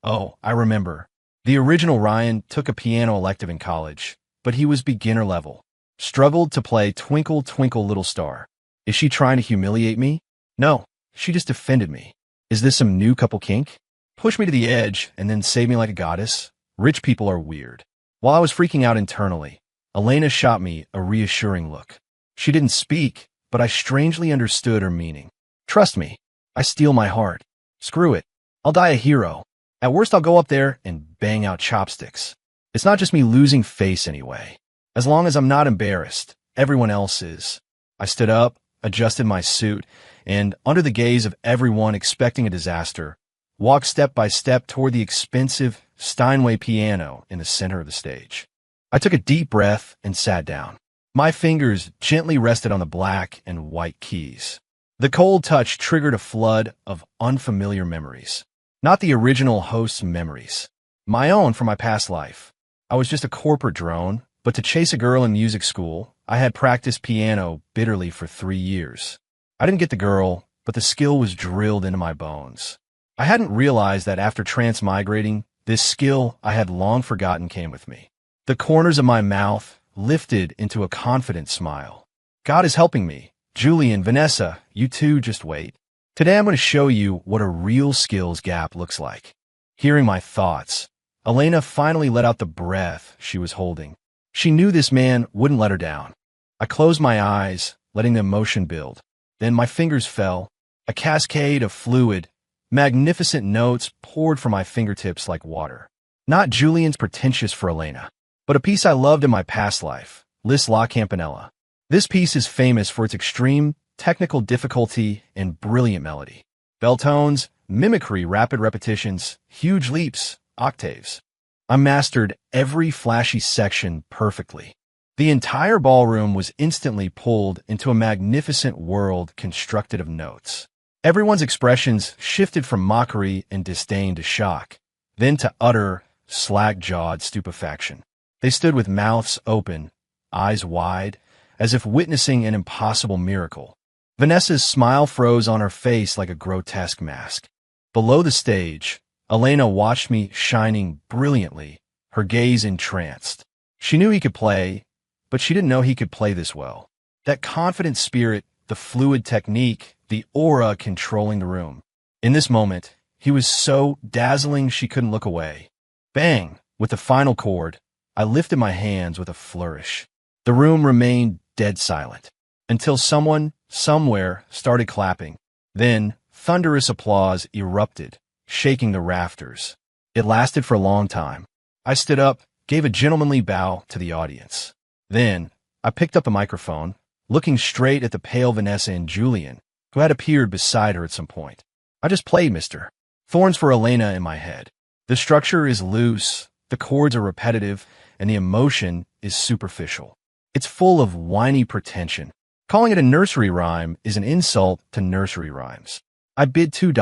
Oh, I remember. The original Ryan took a piano elective in college, but he was beginner level. Struggled to play Twinkle, Twinkle, Little Star. Is she trying to humiliate me? No, she just offended me. Is this some new couple kink? Push me to the edge and then save me like a goddess? Rich people are weird. While I was freaking out internally, Elena shot me a reassuring look. She didn't speak, but I strangely understood her meaning. Trust me, I steal my heart. Screw it. I'll die a hero. At worst, I'll go up there and bang out chopsticks. It's not just me losing face anyway. As long as I'm not embarrassed, everyone else is. I stood up, adjusted my suit, and, under the gaze of everyone expecting a disaster, walked step by step toward the expensive Steinway piano in the center of the stage. I took a deep breath and sat down. My fingers gently rested on the black and white keys. The cold touch triggered a flood of unfamiliar memories. Not the original host's memories. My own from my past life. I was just a corporate drone, But to chase a girl in music school, I had practiced piano bitterly for 3 years. I didn't get the girl, but the skill was drilled into my bones. I hadn't realized that after transmigrating, this skill I had long forgotten came with me. The corners of my mouth lifted into a confident smile. God is helping me. Julian, Vanessa, you two just wait. Today I'm going to show you what a real skills gap looks like. Hearing my thoughts, Elena finally let out the breath she was holding. She knew this man wouldn't let her down. I closed my eyes, letting the emotion build. Then my fingers fell. A cascade of fluid, magnificent notes poured from my fingertips like water. Not Julian's pretentious for Elena, but a piece I loved in my past life, Lis La Campanella. This piece is famous for its extreme technical difficulty and brilliant melody. Bell tones, mimicry, rapid repetitions, huge leaps, octaves. I mastered every flashy section perfectly. The entire ballroom was instantly pulled into a magnificent world constructed of notes. Everyone's expressions shifted from mockery and disdain to shock, then to utter, slack-jawed stupefaction. They stood with mouths open, eyes wide, as if witnessing an impossible miracle. Vanessa's smile froze on her face like a grotesque mask. Below the stage, Elena watched me shining brilliantly, her gaze entranced. She knew he could play, but she didn't know he could play this well. That confident spirit, the fluid technique, the aura controlling the room. In this moment, he was so dazzling she couldn't look away. Bang! With the final chord, I lifted my hands with a flourish. The room remained dead silent, until someone, somewhere, started clapping. Then, thunderous applause erupted, shaking the rafters. It lasted for a long time. I stood up, gave a gentlemanly bow to the audience. Then, I picked up the microphone, looking straight at the pale Vanessa and Julian, who had appeared beside her at some point. I just played, mister. Thorns for Elena in my head. The structure is loose, the chords are repetitive, and the emotion is superficial. It's full of whiny pretension. Calling it a nursery rhyme is an insult to nursery rhymes. I bid $2.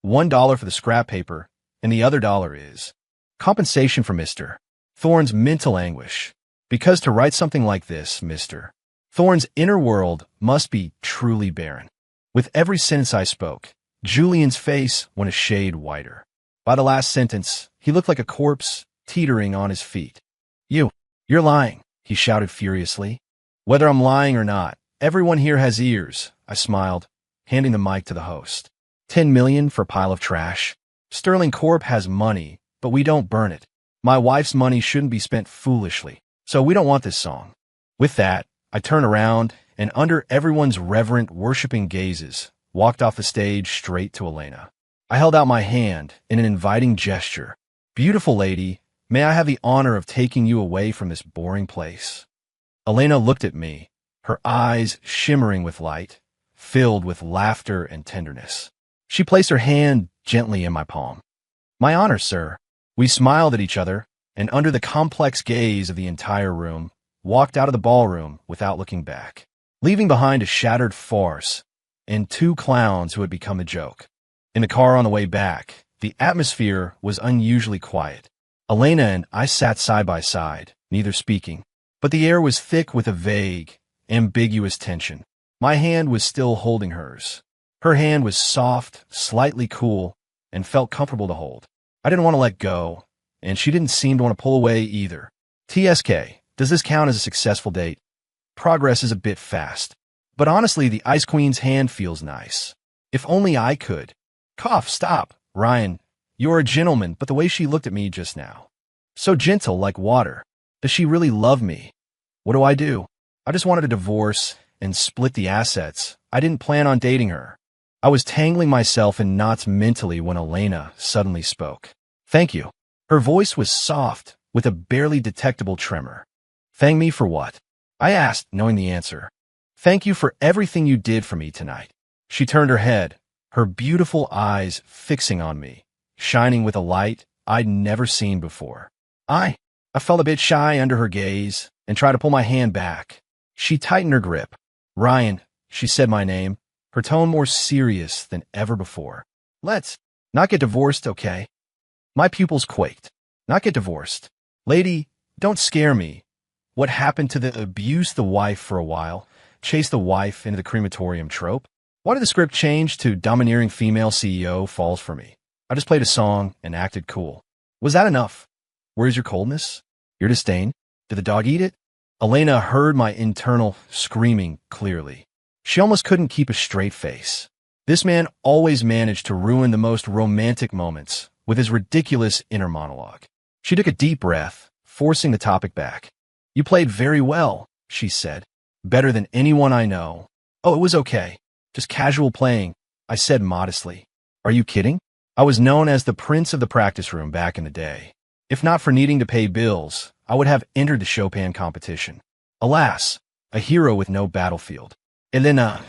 $1 for the scrap paper, and the other dollar is compensation for Mr. Thorne's mental anguish. Because to write something like this, Mr. Thorne's inner world must be truly barren. With every sentence I spoke, Julian's face went a shade whiter. By the last sentence, he looked like a corpse teetering on his feet. You're lying, he shouted furiously. Whether I'm lying or not, everyone here has ears, I smiled, handing the mic to the host. 10 million for a pile of trash. Sterling Corp has money, but we don't burn it. My wife's money shouldn't be spent foolishly, so we don't want this song. With that, I turned around, and under everyone's reverent, worshipping gazes, walked off the stage straight to Elena. I held out my hand in an inviting gesture. Beautiful lady, may I have the honor of taking you away from this boring place? Elena looked at me, her eyes shimmering with light, filled with laughter and tenderness. She placed her hand gently in my palm. My honor, sir. We smiled at each other, and under the complex gaze of the entire room, walked out of the ballroom without looking back, leaving behind a shattered farce and 2 clowns who had become a joke. In the car on the way back, the atmosphere was unusually quiet. Elena and I sat side by side, neither speaking, but the air was thick with a vague, ambiguous tension. My hand was still holding hers. Her hand was soft, slightly cool, and felt comfortable to hold. I didn't want to let go, and she didn't seem to want to pull away either. TSK, does this count as a successful date? Progress is a bit fast. But honestly, the Ice Queen's hand feels nice. If only I could. Cough, stop. Ryan, you're a gentleman, but the way she looked at me just now. So gentle, like water. Does she really love me? What do? I just wanted a divorce and split the assets. I didn't plan on dating her. I was tangling myself in knots mentally when Elena suddenly spoke. Thank you. Her voice was soft, with a barely detectable tremor. Thank me for what? I asked, knowing the answer. Thank you for everything you did for me tonight. She turned her head, her beautiful eyes fixing on me, shining with a light I'd never seen before. I felt a bit shy under her gaze and tried to pull my hand back. She tightened her grip. Ryan, she said my name, her tone more serious than ever before. Let's not get divorced, okay? My pupils quaked. Not get divorced. Lady, don't scare me. What happened to the abuse the wife for a while, chase the wife into the crematorium trope? Why did the script change to domineering female CEO falls for me? I just played a song and acted cool. Was that enough? Where's your coldness? Your disdain? Did the dog eat it? Elena heard my internal screaming clearly. She almost couldn't keep a straight face. This man always managed to ruin the most romantic moments with his ridiculous inner monologue. She took a deep breath, forcing the topic back. You played very well, she said. Better than anyone I know. Oh, it was okay. Just casual playing, I said modestly. Are you kidding? I was known as the prince of the practice room back in the day. If not for needing to pay bills, I would have entered the Chopin competition. Alas, a hero with no battlefield. Elena,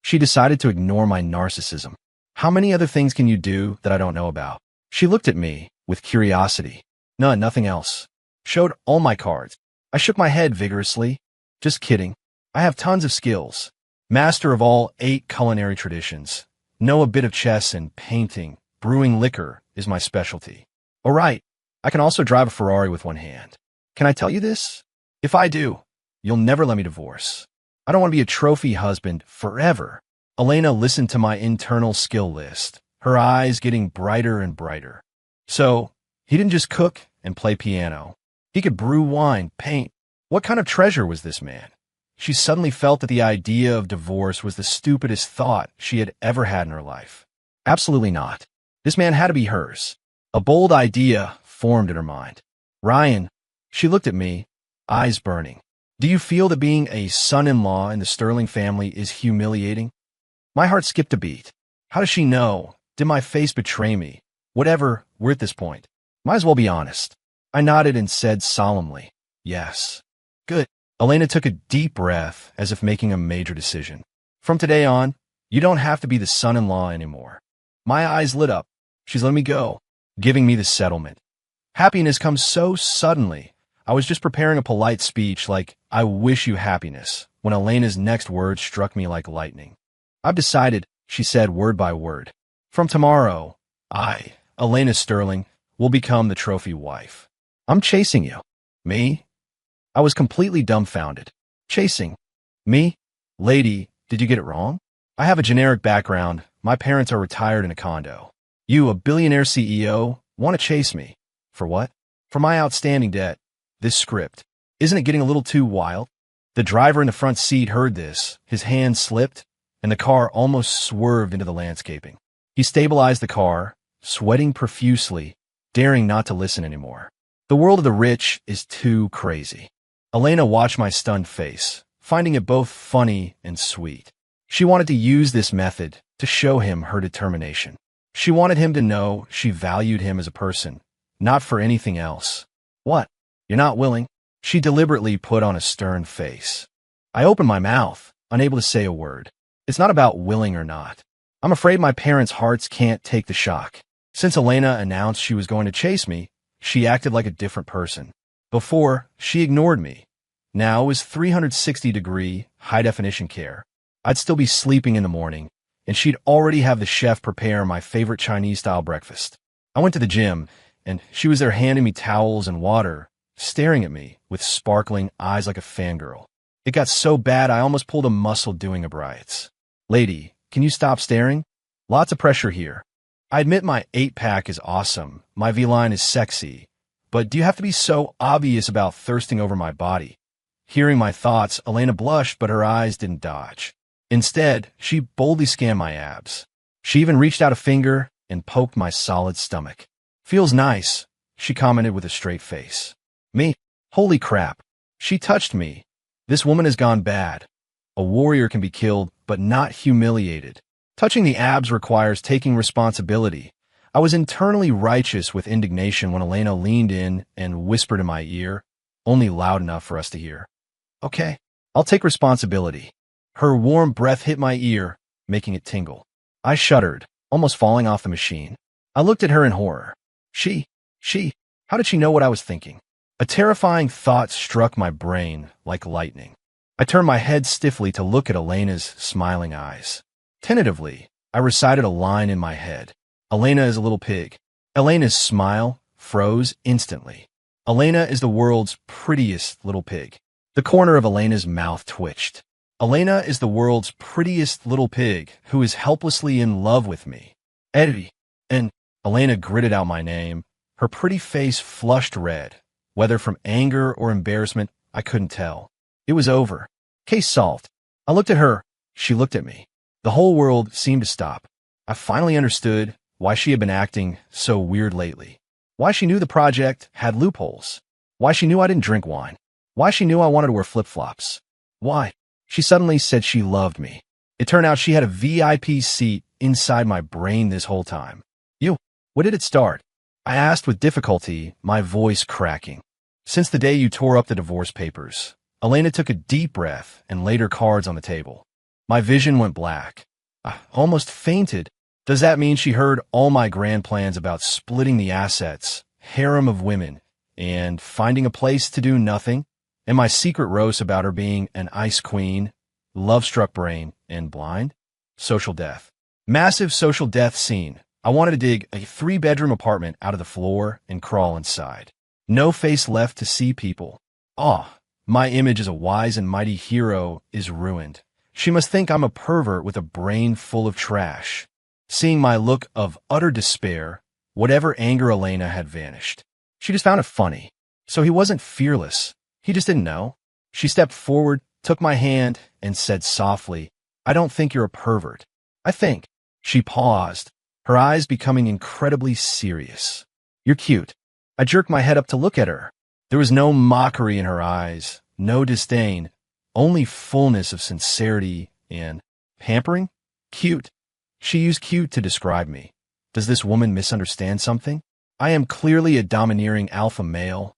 she decided to ignore my narcissism. How many other things can you do that I don't know about? She looked at me with curiosity. Nothing else. Showed all my cards. I shook my head vigorously. Just kidding. I have tons of skills. Master of all 8 culinary traditions. Know a bit of chess and painting. Brewing liquor is my specialty. All right. I can also drive a Ferrari with one hand. Can I tell you this? If I do, you'll never let me divorce. I don't want to be a trophy husband forever. Elena listened to my internal skill list, her eyes getting brighter and brighter. So, he didn't just cook and play piano. He could brew wine, paint. What kind of treasure was this man? She suddenly felt that the idea of divorce was the stupidest thought she had ever had in her life. Absolutely not. This man had to be hers. A bold idea formed in her mind. Ryan, she looked at me, eyes burning. Do you feel that being a son-in-law in the Sterling family is humiliating? My heart skipped a beat. How does she know? Did my face betray me? Whatever, we're at this point. Might as well be honest. I nodded and said solemnly, yes. Good. Elena took a deep breath as if making a major decision. From today on, you don't have to be the son-in-law anymore. My eyes lit up. She's letting me go, giving me the settlement. Happiness comes so suddenly. I was just preparing a polite speech like, I wish you happiness, when Elena's next words struck me like lightning. I've decided, she said word by word. From tomorrow, I, Elena Sterling, will become the trophy wife. I'm chasing you. Me? I was completely dumbfounded. Chasing? Me? Lady, did you get it wrong? I have a generic background. My parents are retired in a condo. You, a billionaire CEO, want to chase me. For what? For my outstanding debt. This script. Isn't it getting a little too wild? The driver in the front seat heard this. His hand slipped, and the car almost swerved into the landscaping. He stabilized the car, sweating profusely, daring not to listen anymore. The world of the rich is too crazy. Elena watched my stunned face, finding it both funny and sweet. She wanted to use this method to show him her determination. She wanted him to know she valued him as a person, not for anything else. What? You're not willing? She deliberately put on a stern face. I opened my mouth, unable to say a word. It's not about willing or not. I'm afraid my parents' hearts can't take the shock. Since Elena announced she was going to chase me, she acted like a different person. Before, she ignored me. Now it was 360-degree, high-definition care. I'd still be sleeping in the morning, and she'd already have the chef prepare my favorite Chinese-style breakfast. I went to the gym, and she was there handing me towels and water, staring at me with sparkling eyes like a fangirl. It got so bad I almost pulled a muscle doing Abrites. Lady, can you stop staring? Lots of pressure here. I admit my 8-pack is awesome, my V-line is sexy, but do you have to be so obvious about thirsting over my body? Hearing my thoughts, Elena blushed, but her eyes didn't dodge. Instead, she boldly scanned my abs. She even reached out a finger and poked my solid stomach. Feels nice, she commented with a straight face. Me? Holy crap. She touched me. This woman has gone bad. A warrior can be killed, but not humiliated. Touching the abs requires taking responsibility. I was internally righteous with indignation when Elena leaned in and whispered in my ear, only loud enough for us to hear. Okay, I'll take responsibility. Her warm breath hit my ear, making it tingle. I shuddered, almost falling off the machine. I looked at her in horror. How did she know what I was thinking? A terrifying thought struck my brain like lightning. I turned my head stiffly to look at Elena's smiling eyes. Tentatively, I recited a line in my head. Elena is a little pig. Elena's smile froze instantly. Elena is the world's prettiest little pig. The corner of Elena's mouth twitched. Elena is the world's prettiest little pig who is helplessly in love with me. Eddie. And Elena gritted out my name. Her pretty face flushed red. Whether from anger or embarrassment, I couldn't tell. It was over. Case solved. I looked at her. She looked at me. The whole world seemed to stop. I finally understood why she had been acting so weird lately. Why she knew the project had loopholes. Why she knew I didn't drink wine. Why she knew I wanted to wear flip-flops. Why she suddenly said she loved me. It turned out she had a VIP seat inside my brain this whole time. You, when did it start? I asked with difficulty, my voice cracking. Since the day you tore up the divorce papers. Elena took a deep breath and laid her cards on the table. My vision went black. I almost fainted. Does that mean she heard all my grand plans about splitting the assets, harem of women, and finding a place to do nothing? And my secret roast about her being an ice queen, love-struck brain, and blind? Social death. Massive social death scene. I wanted to dig a 3-bedroom apartment out of the floor and crawl inside. No face left to see people. My image as a wise and mighty hero is ruined. She must think I'm a pervert with a brain full of trash. Seeing my look of utter despair, whatever anger Elena had vanished. She just found it funny. So he wasn't fearless. He just didn't know. She stepped forward, took my hand, and said softly, I don't think you're a pervert. I think. She paused, her eyes becoming incredibly serious. You're cute. I jerked my head up to look at her. There was no mockery in her eyes, no disdain, only fullness of sincerity and pampering. Cute. She used cute to describe me. Does this woman misunderstand something? I am clearly a domineering alpha male.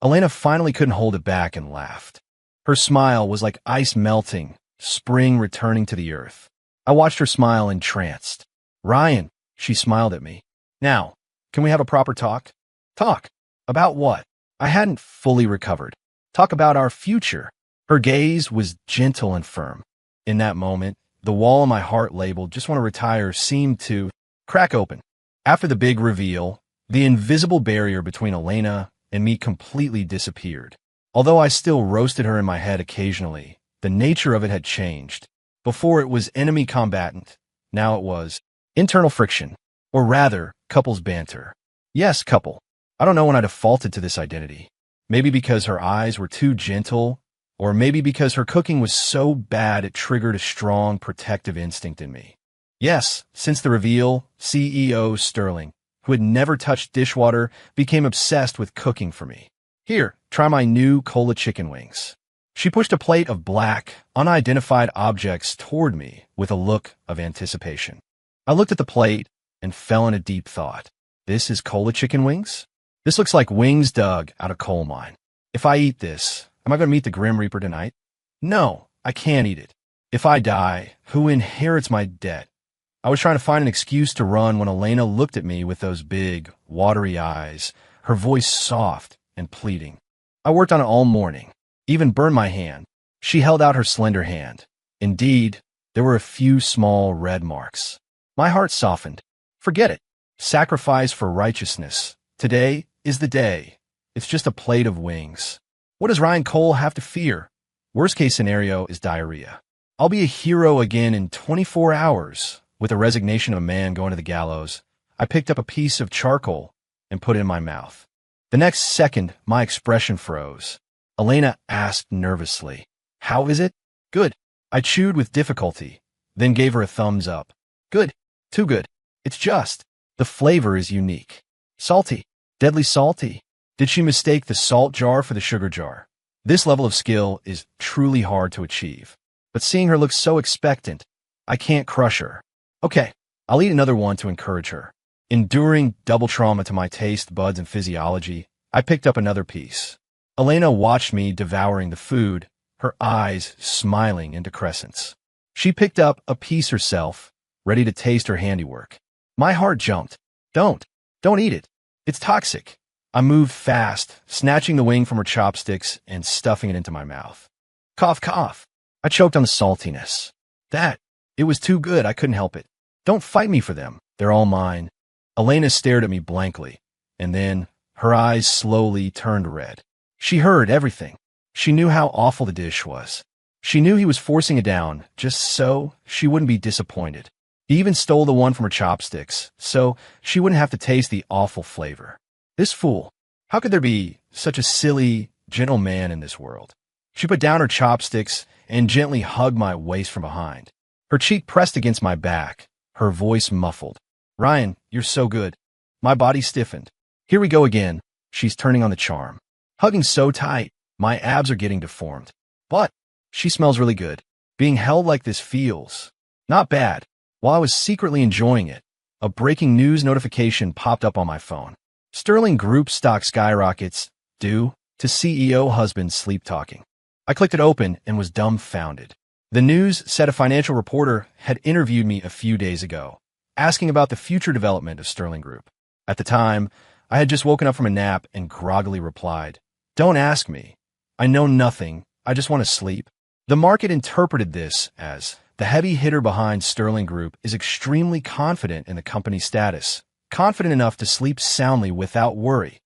Elena finally couldn't hold it back and laughed. Her smile was like ice melting, spring returning to the earth. I watched her smile entranced. Ryan, she smiled at me. Now, can we have a proper talk? Talk? About what? I hadn't fully recovered. Talk about our future. Her gaze was gentle and firm. In that moment, the wall in my heart labeled just want to retire seemed to crack open. After the big reveal, the invisible barrier between Elena and me completely disappeared. Although I still roasted her in my head occasionally, the nature of it had changed. Before it was enemy combatant, now it was internal friction, or rather, couples banter. Yes, couple. I don't know when I defaulted to this identity. Maybe because her eyes were too gentle, or maybe because her cooking was so bad it triggered a strong protective instinct in me. Yes, since the reveal, CEO Sterling, who had never touched dishwater, became obsessed with cooking for me. Here, try my new cola chicken wings. She pushed a plate of black, unidentified objects toward me with a look of anticipation. I looked at the plate and fell in a deep thought. This is cola chicken wings? This looks like wings dug out of coal mine. If I eat this, am I going to meet the Grim Reaper tonight? No, I can't eat it. If I die, who inherits my debt? I was trying to find an excuse to run when Elena looked at me with those big, watery eyes, her voice soft and pleading. I worked on it all morning, even burned my hand. She held out her slender hand. Indeed, there were a few small red marks. My heart softened. Forget it. Sacrifice for righteousness. Today is the day. It's just a plate of wings. What does Ryan Cole have to fear? Worst case scenario is diarrhea. I'll be a hero again in 24 hours. With the resignation of a man going to the gallows, I picked up a piece of charcoal and put it in my mouth. The next second, my expression froze. Elena asked nervously, How is it? Good. I chewed with difficulty, then gave her a thumbs up. Good. Too good. It's just. The flavor is unique. Salty. Deadly salty. Did she mistake the salt jar for the sugar jar? This level of skill is truly hard to achieve. But seeing her look so expectant, I can't crush her. Okay, I'll eat another one to encourage her. Enduring double trauma to my taste buds and physiology, I picked up another piece. Elena watched me devouring the food, her eyes smiling into crescents. She picked up a piece herself, ready to taste her handiwork. My heart jumped. Don't eat it. It's toxic. I moved fast, snatching the wing from her chopsticks and stuffing it into my mouth. Cough, cough. I choked on the saltiness. It was too good, I couldn't help it. Don't fight me for them. They're all mine. Elena stared at me blankly, and then, Her eyes slowly turned red. She heard everything. She knew how awful the dish was. She knew he was forcing it down, just so she wouldn't be disappointed. He even stole the one from her chopsticks, so she wouldn't have to taste the awful flavor. This fool. How could there be such a silly, gentle man in this world? She put down her chopsticks and gently hugged my waist from behind. Her cheek pressed against my back, her voice muffled. Ryan, you're so good. My body stiffened. Here we go again. She's turning on the charm. Hugging so tight, my abs are getting deformed. But she smells really good. Being held like this feels not bad. While I was secretly enjoying it, a breaking news notification popped up on my phone. Sterling Group stock skyrockets due to CEO husband sleep talking. I clicked it open and was dumbfounded. The news said a financial reporter had interviewed me a few days ago, asking about the future development of Sterling Group. At the time, I had just woken up from a nap and groggily replied, "Don't ask me. I know nothing. I just want to sleep." The market interpreted this as the heavy hitter behind Sterling Group is extremely confident in the company's status, confident enough to sleep soundly without worry.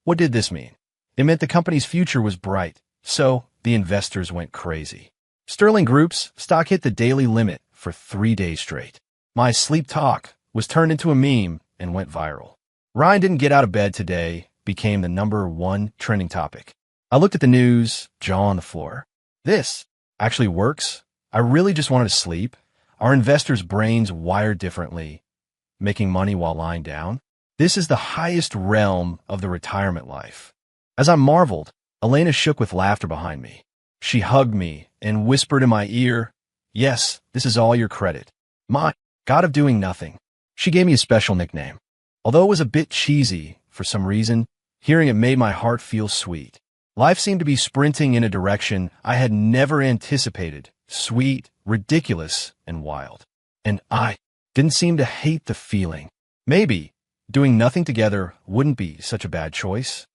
What did this mean? It meant the company's future was bright, so the investors went crazy. Sterling Group's stock hit the daily limit for 3 days straight. My sleep talk was turned into a meme and went viral. Ryan didn't get out of bed today became the #1 trending topic. I looked at the news, jaw on the floor. This actually works? I really just wanted to sleep? Are investors' brains wired differently, making money while lying down? This is the highest realm of the retirement life. As I marveled, Elena shook with laughter behind me. She hugged me and whispered in my ear, "Yes, this is all your credit. My God of doing nothing." She gave me a special nickname. Although it was a bit cheesy, for some reason, hearing it made my heart feel sweet. Life seemed to be sprinting in a direction I had never anticipated, sweet, ridiculous, and wild. And I didn't seem to hate the feeling. Maybe doing nothing together wouldn't be such a bad choice.